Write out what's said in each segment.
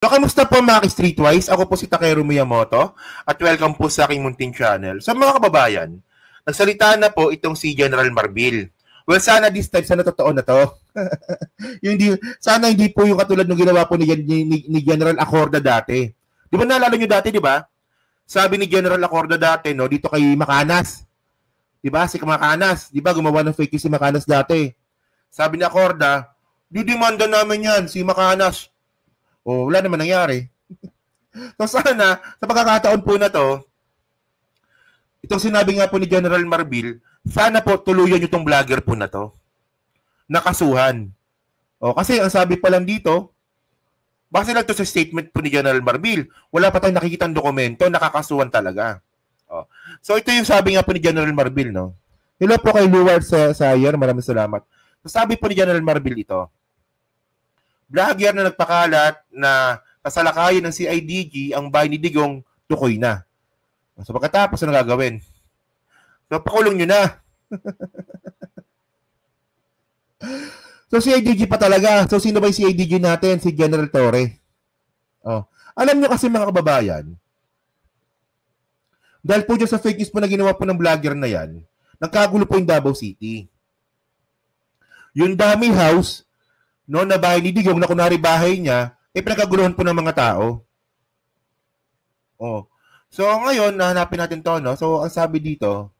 So, kamusta po mga Streetwise? Ako po si Takeru Miyamoto at welcome po sa aking munting channel. So mga kababayan, nagsalita na po itong si General Marbil. Well, sana this time, sana totoo na to. Sana hindi po yung katulad ng ginawa po ni General Acorda dati. Di ba naalala nyo dati, di ba? Sabi ni General Acorda dati, no, dito kay Macanas. Di ba? Si Macanas. Di ba? Gumawa ng fake news si Macanas dati. Sabi ni Acorda, didimanda namin yan, si Macanas. O, wala naman nangyari. So sana, sa pagkakataon po na to, itong sinabi nga po ni General Marbil, sana po tuluyan yung vlogger po na to. Nakasuhan. O, kasi ang sabi pa lang dito, base lang to sa statement po ni General Marbil, wala pa tayong nakikitang dokumento, nakakasuhan talaga. O. So ito yung sabi nga po ni General Marbil, no? Hello po kay Luward Sayer, maraming salamat. So sabi po ni General Marbil ito, vlogger na nagpakalat na kasalakayin ng CIDG ang bahay ni Digong, tukoy na. So pagkatapos, ano gagawin? So pakulong nyo na. So CIDG pa talaga. So sino ba yung CIDG natin? Si General Torre. Oh. Alam nyo kasi mga kababayan, dahil po dyan sa fake news po na ginawa po ng vlogger na yan, nagkagulo po yung Davao City. Yung Dummy House, no, na bahay ni Digong, na kunwari bahay niya, pinagkaguluhan po ng mga tao. Oh. So, ngayon, nahanapin natin to, no? So, ang sabi dito,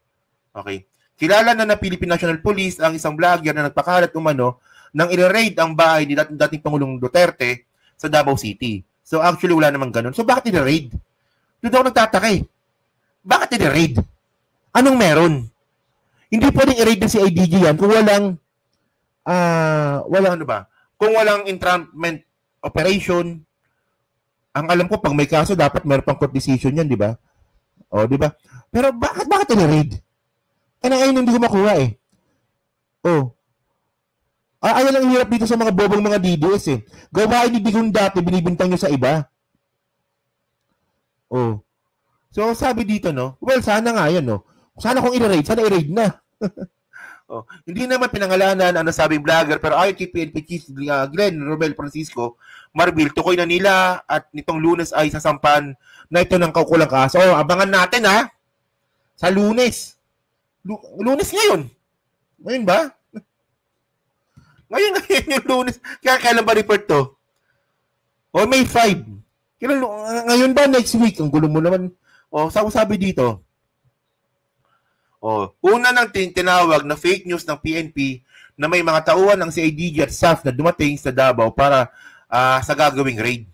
okay, kilala na ng Philippine National Police ang isang vlogger na nagpakalat umano nang i-raid ang bahay ni dating Pangulong Duterte sa Davao City. So, actually, wala namang ganun. So, bakit i-raid? Doon ako nagtataka eh. Bakit i-raid? Anong meron? Hindi pwedeng i-raid na si IDG yan kung walang ano ba? Kung walang entrapment operation, ang alam ko, pag may kaso, dapat meron pang court decision yan, di ba? O, di ba? Pero bakit i-raid? Ayun hindi ko makuha eh. O. Ayaw lang hirap dito sa mga bobong mga DDS eh. Gawain ni Digong dati, binibintang nyo sa iba. O. So, sabi dito, no? Well, sana nga yan, no? Sana kung i-raid, sana i-raid na. Oh, hindi naman pinangalanan ang nasabing vlogger pero ayon kay PNP Chief Glenn Romel Francisco Marbil, tukoy na nila at nitong Lunes ay sasampan na ito ng kaukulang kaso. Oh, abangan natin ha. Sa Lunes. Lunes ngayon. Ngayon ba? Ngayon yung Lunes. Kailan ba report to? O May 5. Ngayon ba next week? Ang gulo mo naman. O, sabi dito. Oh, una nang tinawag na fake news ng PNP na may mga tauhan ng CIDG at SAF na dumating sa Davao para sa gagawing raid.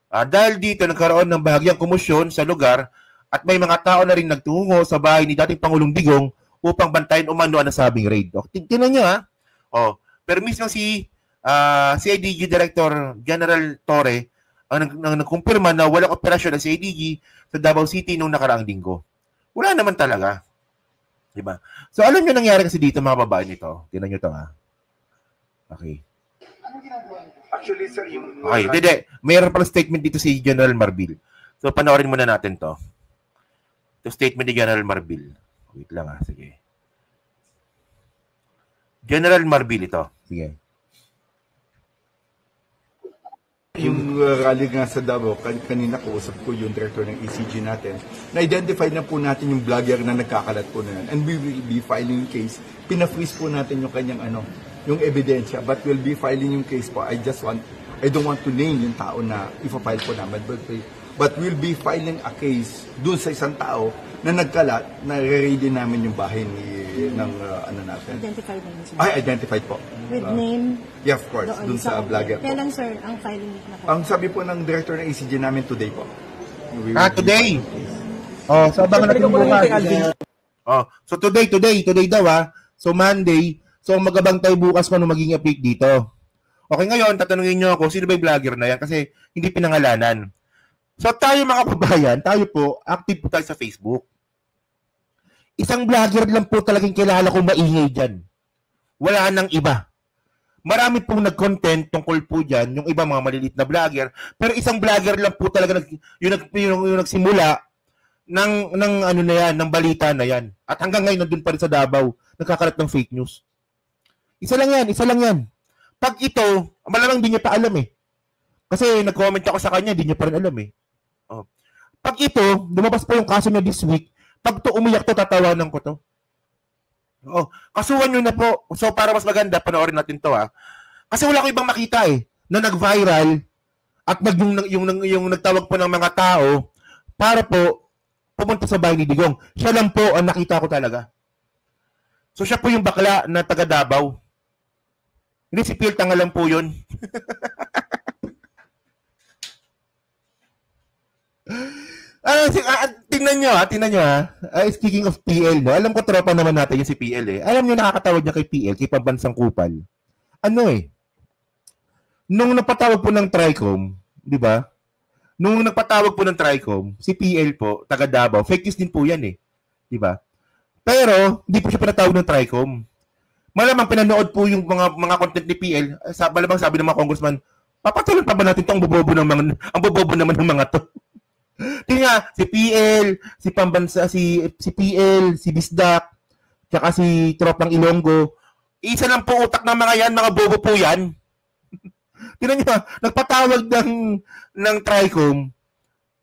Dahil dito nagkaroon ng bahagyang komosyon sa lugar at may mga tao na rin nagtungo sa bahay ni dating Pangulong Digong upang bantayan umano ang nasabing raid. Tingnan nyo ha. Oh, pero mismo si CIDG Director General Torre ang nagkumpirma na walang operasyon ng CIDG sa Davao City noong nakaraang linggo. Wala naman talaga. Diba? So, alam nyo nangyari kasi dito mga babae nito. Tingnan nyo ito ha. Okay. Actually, sir, yung... Okay, hindi. Mayroon pala statement dito si General Marbil. So, panoorin muna natin to. Ito statement ni General Marbil. Wait lang ha. Sige. General Marbil ito. Sige. Yung rally nga sa Davao, kanina kausap ko yung director ng ECG natin, na-identify na po natin yung vlogger na nagkakalat po na yan. And we will be filing case. Pina-freeze po natin yung kanyang yung ebidensya. But we'll be filing yung case po. I don't want to name yung tao na ipa-file po namin. But we'll be filing a case dun sa isang tao na nagkalat, na re-raidin namin yung bahay ng natin. Identified naman sir? Ay, identified po. With name? Yeah, of course. Dun sa vlogger po. Kailan sir ang filing na po? Ang sabi po ng director ng ECG namin today po. Today? Oh, so abangan natin bukas. Oh, so today daw ha. So Monday, so magabantay bukas kung ano magiging update dito. Okay, ngayon tatanungin niyo ako sino ba 'yung vlogger na 'yan kasi hindi pinangalanan. So tayo mga kababayan, tayo po active po tayo sa Facebook. Isang vlogger lang po talagang kilala kong maingay diyan. Wala nang iba. Marami pong nag-content tungkol po dyan, yung iba mga maliliit na vlogger, pero isang vlogger lang po talaga yung nagsimula ng ano na yan, ng balita na yan. At hanggang ngayon nandun pa rin sa Davao, nagkakalat ng fake news. Isa lang yan. Pag ito, malamang hindi niya pa alam eh. Kasi nag-comment ako sa kanya, hindi niya pa rin alam eh. Oh. Pag ito, lumabas pa yung kaso niya this week, pag to umiyak to, tatawanan ko to. Oh, kasuhan nyo na po. So, para mas maganda, panoorin natin to ha. Kasi wala ko ibang makita eh, na nag-viral at yung nagtawag po ng mga tao para po pumunta sa bahay ni Digong. Siya lang po ang nakita ko talaga. So, siya po yung bakla na taga Davao. Hindi si Phil, tanga lang po yun. Tingnan nyo ha. Speaking of PL, no? Alam ko tropa naman natin yung si PL eh. Alam nyo nakakatawag niya kay PL, kay Pambansang Kupal. Ano eh? Nung napatawag po ng Tricom, di ba? Nung nagpatawag po ng Tricom, si PL po, taga Davao, fake news din po yan eh. Di ba? Pero, hindi po siya pinatawag ng Tricom. Malamang pinanood po yung mga content ni PL, malamang sabi ng mga congressman, papatuloy pa ba natin itong ang bobobo naman ng mga to? Tingnan, si PL, si Pambansa, si PL, si Bisdak, tsaka si Tropang Ilonggo. Isa lang po utak ng mga yan, mga bobo po yan. Tingnan nyo, nagpatawag ng Tricom,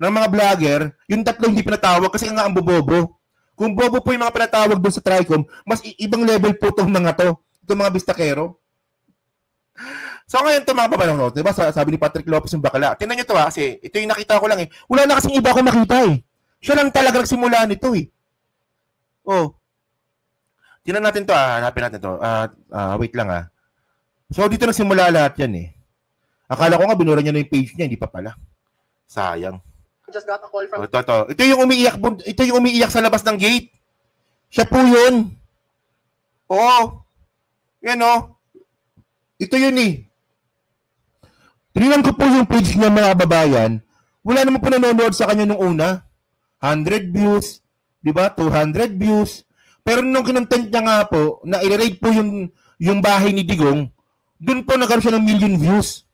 ng mga vlogger, yung tatlo hindi pinatawag kasi nga ang bobobo. Kung bobo po yung mga pinatawag doon sa Tricom, mas ibang level po itong mga to, itong mga bistakero. So ngayon ito mga babalang, diba? Sabi ni Patrick Lopez yung bakala. Tingnan nyo ito kasi ito yung nakita ko lang eh. Wala na kasing iba akong makita eh. Siya lang talaga nagsimula nito eh. Oh. Tingnan natin to hanapin natin to. Wait lang. So dito nagsimula lahat yan eh. Akala ko nga binura niya na yung page niya, hindi pa pala. Sayang. Just got a call from... Ito. Ito yung umiiyak sa labas ng gate. Siya po yun. Oo. Yan o. Ito yun eh. Tinignan ko po yung page niya mga babayan. Wala naman po nanonood sa kanya nung una. 100 views. Diba? 200 views. Pero nung kinontent niya nga po, na i-rate po yung bahay ni Digong, dun po nagkaroon siya ng million views.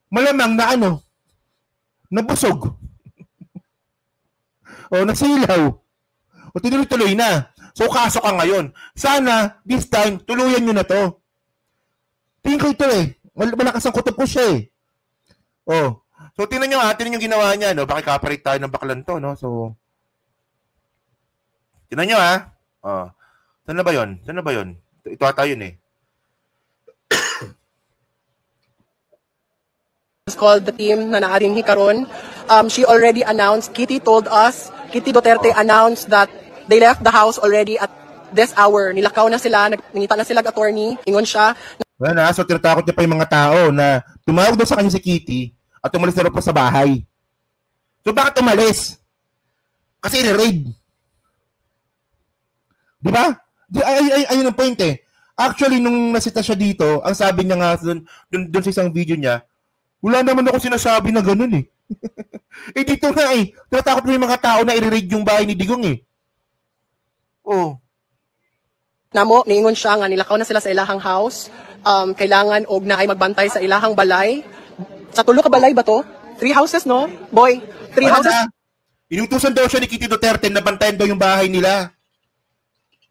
Malamang na nabusog. O, nasilaw. O, tinuloy-tuloy na. So, kaso ka ngayon. Sana, this time, tuluyan nyo na to. Tingin ko ito eh. Malakas ang kutob ko siya eh. O. So, tingnan nyo tingnan yung ginawa niya, no? Bakit kaparate tayo ng baklan to, no? So, tingnan nyo O. Saan na ba yun? Ito ata yun eh. Called the team na naaring hikaron. She already announced, Kitty Duterte announced that they left the house already at this hour. Nilakaw na sila, nangita na sila attorney, ingon siya. Well, so tinatakot niya pa yung mga tao na tumawag daw sa kanya si Kitty at umalis na rin po sa bahay. So bakit umalis? Kasi i-raid. Di ba? Ayun ang point eh. Actually, nung nasita siya dito, ang sabi niya nga dun sa isang video niya, wala naman ako sinasabi na ganun eh. Eh dito nga eh, tinatakot mo yung mga tao na i-raid yung bahay ni Digong eh. Oh. Namo, niingon siya nga, nilakaw na sila sa ilahang house. Kailangan og na ay magbantay sa ilahang balay. Sa tulo ka balay ba to? 3 houses, no? Boy, 3 houses. Inutusan daw siya ni Kitty Duterte na bantayan daw yung bahay nila.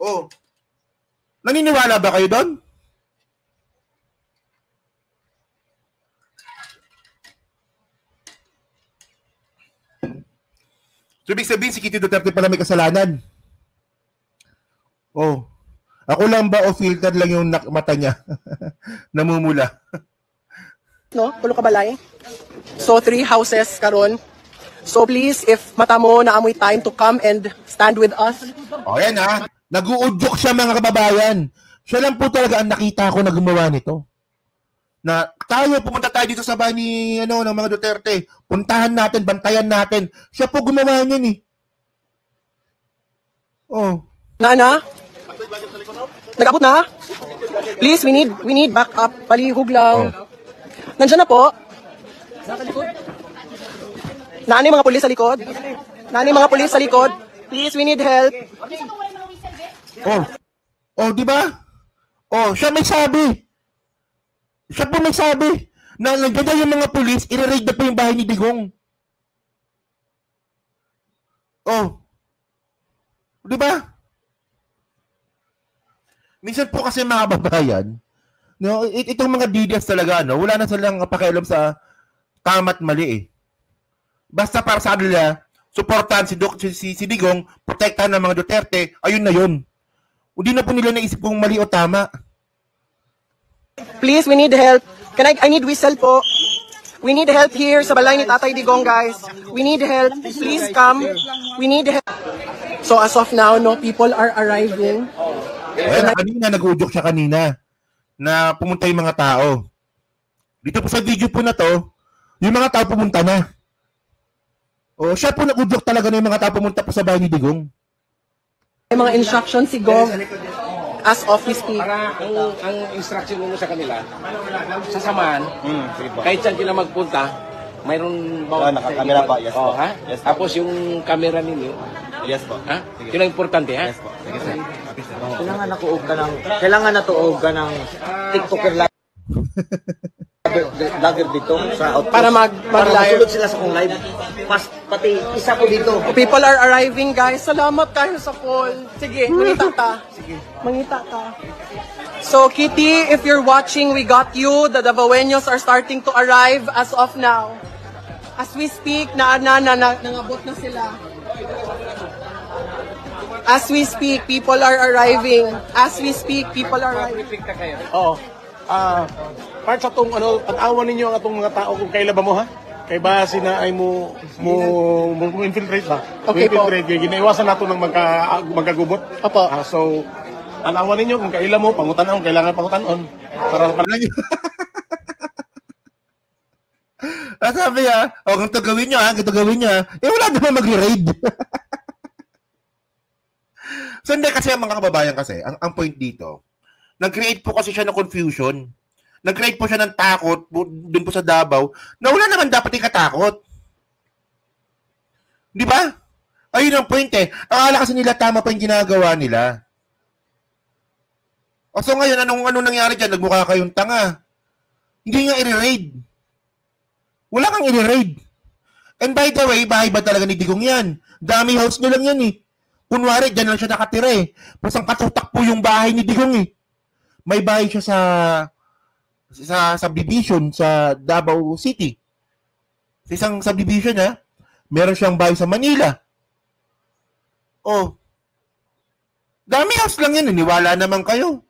Oh. Naniniwala ba kayo doon? So, ibig sabihin, si Kitty Duterte pala may kasalanan. Oh. Ako lang ba o filter lang yung mata niya? Namumula. No? Tulo ka balay. So, 3 houses karon. So, please, if mata mo na amoy time to come and stand with us. O, yan nag-uudyok siya mga kababayan. Siya lang po talaga ang nakita ko na gumawa nito. Na pumunta tayo dito sa bahay ni ng mga Duterte. Puntahan natin, bantayan natin. Siya po gumawa niyan eh. Oh. Na? Nag-abot na? Please, we need backup. Palihog lang. Nandiyan na po. Nani mga pulis sa likod? Please, we need help. Oh, di ba? Oh, siya may sabi. Siya po may sabi na nandiyan yung mga pulis, i-raid na po yung bahay ni Digong. Oh. Di ba? Minsan po kasi mga babayan, no, itong mga DDS talaga, no, wala na silang pakialam sa tama't mali eh. Basta para sa kanila, suportahan si Digong, protektahan ng mga Duterte, ayun na yun. Hindi na po nila naisip kung mali o tama. Please, we need help. I need whistle po. We need help here sa balay ni Tatay Digong, guys. We need help. Please come. We need help. So as of now, no, people are arriving. Kanina, nag-udyok siya kanina na pumunta yung mga tao. Dito po sa video po na to, yung mga tao pumunta na. O, siya po nag-udyok talaga na yung mga tao pumunta po sa bahay ni Digong. May mga instructions si Gov as of we speak. Para ang instruction mo sa kanila, sa samahan, kahit saan sila magpunta, mayroon ba? Nakakamera pa, yes po. Ha? Yes po. Tapos yung camera ninyo, Yes po. ha? Yun ang importante, ha? Yes po. Sige, sir. Kailangan natuog ka ng TikToker vlogger dito sa outpost. Para para mag-live. masulod sila sa kong live. Pati isa ko dito. People are arriving, guys. Salamat kayo sa call. Sige, mangita ka. Mangita ka. So, Kitty, if you're watching, we got you. The Davaoenos are starting to arrive as of now. As we speak, nangabot na sila. As we speak, people are arriving. As we speak, people are arriving. Oo. Part sa tong pag-awan ninyo ang atong mga tao kung kailan ba mo ha? Kay ba sina ay mo infiltrate ba? Okay po. Infiltrate kay ginaiwasan nato ng magkagubot. Opo. So alawan ninyo kung kailan mo pangutan-on, kailangan pangutan-on para Sabi ganito gawin nyo ganito gawin nyo wala naman magre-raid. So hindi kasi ang mga kababayan kasi, ang point dito, nag-create po kasi siya ng confusion. Nag-create po siya ng takot dun po sa Davao na wala naman dapat ikatakot. Di ba? Ayun ang point eh. Akala kasi nila tama pa yung ginagawa nila. O so ngayon, anong nangyari dyan? Nagmukha kayong tanga. Hindi nga i-raid. Wala kang i-raid. And by the way, bahay ba talaga ni Digong yan? Dami house nyo lang yan eh. Kunwari, dyan lang siya nakatira eh. Pasang katutak po yung bahay ni Digong eh. May bahay siya sa subdivision sa Davao City. Sa isang subdivision meron siyang bahay sa Manila. Oh. Dami house lang yan, niwala naman kayo.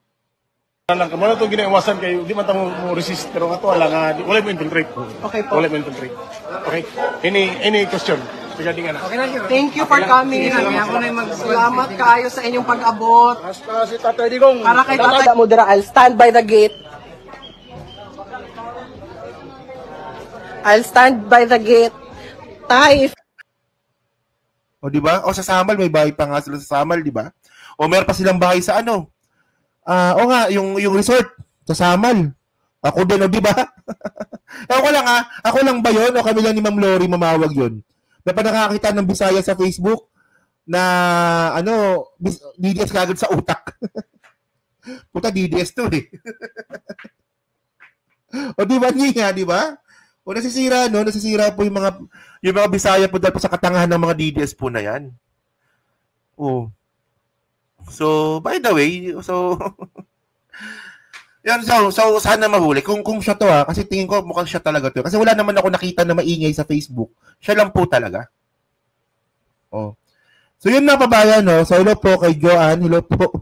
lang kamo na to ginaiwasan kayo, di man ta mo resist pero ato wala nga wala mo infiltrate. Okay po. Wala mo infiltrate. Okay. Any question regarding ano? Thank you for coming. Salamat kayo sa inyong pag-abot. Hasta si Tatay Digong. Para kay Tatay Mudra, I'll stand by the gate. I'll stand by the gate. Tay, O di ba? O sa Samal may bahay pa nga sila sa Samal, di ba? O meron pa silang bahay sa ano? O nga, yung resort sa Samal. Ako din, o di ba? Ako lang ako lang ba yun? O kami lang ni Ma'am Lori mamawag yun? Dapat nakakita ng Bisaya sa Facebook na DDS kagad sa utak. Puta DDS to eh. O di ba niya, di ba? O nasisira po yung mga Bisaya po dahil po sa katangahan ng mga DDS po na yan. Oh. So, by the way, yan, so sana mahuli. Kung siya to kasi tingin ko mukhang siya talaga to. Kasi wala naman ako nakita na maingay sa Facebook. Siya lang po talaga. Oh. So yun na pabayan, no? So hello po kay Joanne, hello po.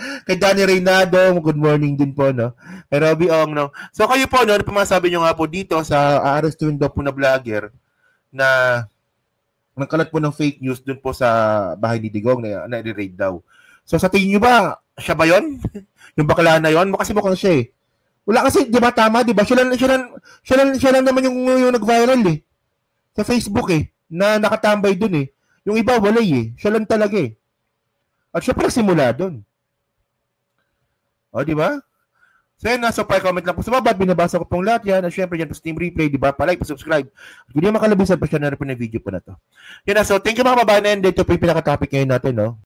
Kay Danny Reynado, good morning din po, no? Kay Robby Ong, no? So kayo po, no? Ano pa masabi nyo nga po dito sa aarestuhin daw po na vlogger na nagkalat po ng fake news dun po sa bahay ni Digong na i-raid daw. So sa tingin nyo ba, siya ba yun? Yung bakla na yun? Kasi mukhang siya eh. Wala kasi, di ba tama, di ba? Siya lang naman yung nag-viral eh. Sa Facebook eh. Na nakatambay dun eh. Yung iba walay eh. Siya lang talaga eh. At siya pala simula dun. O, di ba? So yan, so pa-comment lang po sa baba. Binabasa ko pong lahat yan. At syempre yan po sa Team Replay, di ba? Pa-like, pa-subscribe. At kung di makalabisan pa siya na rin po na video po na to. Yan na, so thank you mga babae na yan. Dito po yung pinaka-topic ngayon natin, no?